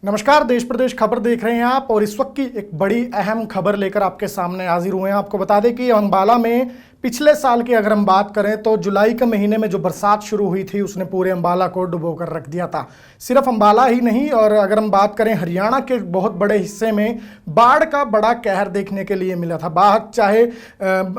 नमस्कार, देश प्रदेश खबर देख रहे हैं आप और इस वक्त की एक बड़ी अहम खबर लेकर आपके सामने हाजिर हुए हैं। आपको बता दें कि अंबाला में पिछले साल की अगर हम बात करें तो जुलाई के महीने में जो बरसात शुरू हुई थी उसने पूरे अंबाला को डुबोकर रख दिया था। सिर्फ अंबाला ही नहीं, और अगर हम बात करें हरियाणा के बहुत बड़े हिस्से में बाढ़ का बड़ा कहर देखने के लिए मिला था। बाढ़ चाहे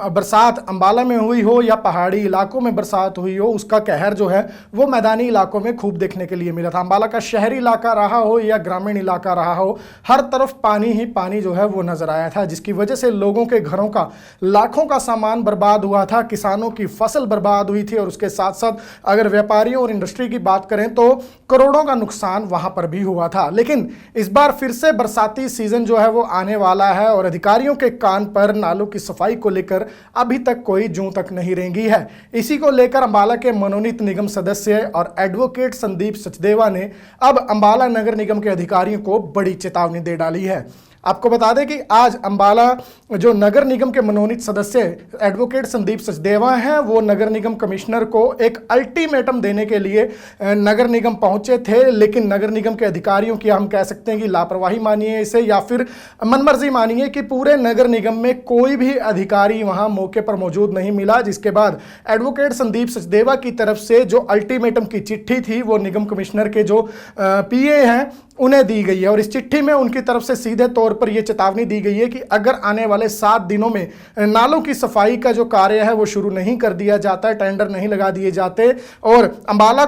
बरसात अंबाला में हुई हो या पहाड़ी इलाकों में बरसात हुई हो, उसका कहर जो है वो मैदानी इलाकों में खूब देखने के लिए मिला था। अंबाला का शहरी इलाका रहा हो या ग्रामीण इलाका रहा हो, हर तरफ पानी ही पानी जो है वो नजर आया था, जिसकी वजह से लोगों के घरों का लाखों का सामान बर्बाद हुआ था, किसानों की फसल बर्बाद हुई थी और उसके साथ साथ अगर व्यापारियों और इंडस्ट्री की बात करें तो करोड़ों का नुकसान वहां पर भी हुआ था। लेकिन इस बार फिर से बरसाती सीजन जो है वो आने वाला है और अधिकारियों के कान पर नालों की सफाई को लेकर अभी तक कोई जूं तक नहीं रेंगी है। इसी को लेकर अंबाला के मनोनीत निगम सदस्य और एडवोकेट संदीप सचदेवा ने अब अंबाला नगर निगम के अधिकारियों को बड़ी चेतावनी दे डाली है। आपको बता दें कि आज अंबाला जो नगर निगम के मनोनीत सदस्य एडवोकेट संदीप सचदेवा हैं, वो नगर निगम कमिश्नर को एक अल्टीमेटम देने के लिए नगर निगम पहुंचे थे। लेकिन नगर निगम के अधिकारियों की हम कह सकते हैं कि लापरवाही मानिए इसे या फिर मनमर्जी मानिए कि पूरे नगर निगम में कोई भी अधिकारी वहां मौके पर मौजूद नहीं मिला, जिसके बाद एडवोकेट संदीप सचदेवा की तरफ से जो अल्टीमेटम की चिट्ठी थी वो निगम कमिश्नर के जो पीए हैं उन्हें दी गई है। और इस चिट्ठी में उनकी तरफ से सीधे तौर पर यह चेतावनी दी गई है कि अगर आने वाले 7 दिनों में नालों की सफाई का जो कार्य है वो शुरू नहीं कर दिया जाता है, टेंडर नहीं लगा दिए जाते और अंबाला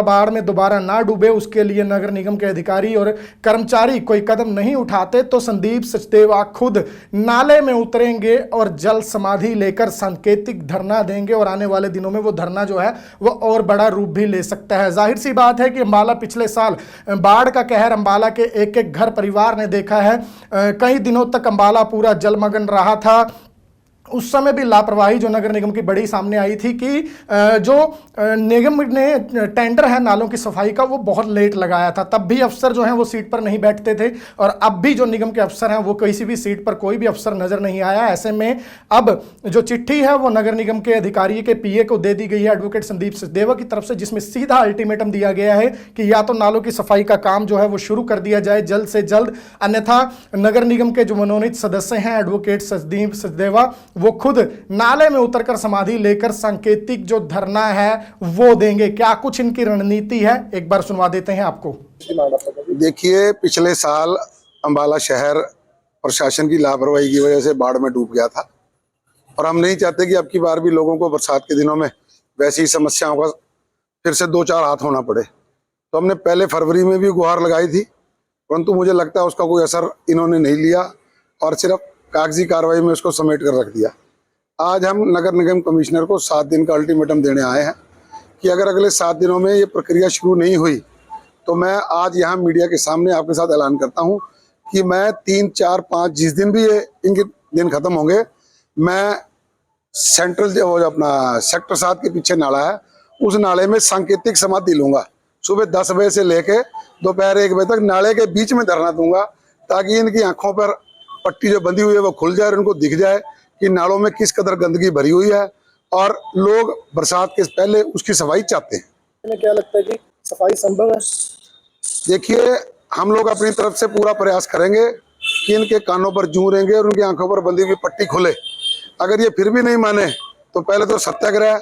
बाढ़ में दोबारा ना डूबे, उसके लिए नगर निगम के अधिकारी और कर्मचारी कोई कदम नहीं उठाते, तो संदीप सचदेवा खुद नाले में उतरेंगे और जल समाधि लेकर सांकेतिक धरना देंगे। और आने वाले दिनों में वो धरना जो है वो और बड़ा रूप भी ले सकता है। जाहिर सी बात है कि अंबाला पिछले साल बाढ़ का कहर अंबाला के एक एक घर परिवार ने देखा है। कई दिनों तक अंबाला पूरा जलमग्न रहा था। उस समय भी लापरवाही जो नगर निगम की बड़ी सामने आई थी कि जो निगम ने टेंडर है नालों की सफाई का वो बहुत लेट लगाया था, तब भी अफसर जो हैं वो सीट पर नहीं बैठते थे और अब भी जो निगम के अफसर हैं वो किसी भी सीट पर कोई भी अफसर नजर नहीं आया। ऐसे में अब जो चिट्ठी है वो नगर निगम के अधिकारी के पीए को दे दी गई है एडवोकेट संदीप सचदेवा की तरफ से, जिसमें सीधा अल्टीमेटम दिया गया है कि या तो नालों की सफाई का काम जो है वो शुरू कर दिया जाए जल्द से जल्द, अन्यथा नगर निगम के जो मनोनीत सदस्य हैं एडवोकेट संदीप सचदेवा वो खुद नाले में उतरकर समाधि लेकर सांकेतिक जो धरना है वो देंगे। क्या कुछ इनकी रणनीति है, एक बार सुनवा देते हैं आपको। देखिए, पिछले साल अंबाला शहर प्रशासन की लापरवाही की वजह से बाढ़ में डूब गया था और हम नहीं चाहते कि अब की बार भी लोगों को बरसात के दिनों में वैसी समस्याओं का फिर से 2-4 हाथ होना पड़े। तो हमने पहले फरवरी में भी गुहार लगाई थी, परंतु मुझे लगता है उसका कोई असर इन्होंने नहीं लिया और सिर्फ कागजी कार्रवाई में उसको समेट कर रख दिया। आज हम नगर निगम कमिश्नर को 7 दिन का अल्टीमेटम देने आए हैं कि अगर अगले 7 दिनों में ये प्रक्रिया शुरू नहीं हुई तो मैं आज यहाँ मीडिया के सामने आपके साथ ऐलान करता हूँ कि मैं 3, 4, 5 जिस दिन भी ये इनके दिन खत्म होंगे, मैं सेंट्रल जो अपना सेक्टर 7 के पीछे नाला है उस नाले में सांकेतिक समाधि लूंगा। सुबह 10 बजे से लेके दोपहर 1 बजे तक नाले के बीच में धरना दूंगा ताकि इनकी आंखों पर पट्टी जो बंधी हुई है वो खुल जाए और इनको दिख जाए कि नालों में किस कदर गंदगी भरी हुई है और लोग बरसात के पहले उसकी सफाई चाहते हैं। क्या लगता है कि सफाई संभव है? देखिए, हम लोग अपनी तरफ से पूरा प्रयास करेंगे कि इनके कानों पर जूं रहेंगे और उनकी आंखों पर बंधी हुई पट्टी खुले। अगर ये फिर भी नहीं माने तो पहले तो सत्याग्रह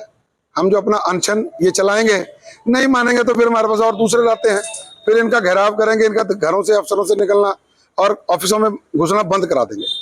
हम जो अपना अनशन ये चलाएंगे, नहीं मानेंगे तो फिर हमारे पास और दूसरे लाते हैं, फिर इनका घेराव करेंगे, इनका घरों से अफसरों से निकलना और ऑफिसों में घुसना बंद करा देंगे।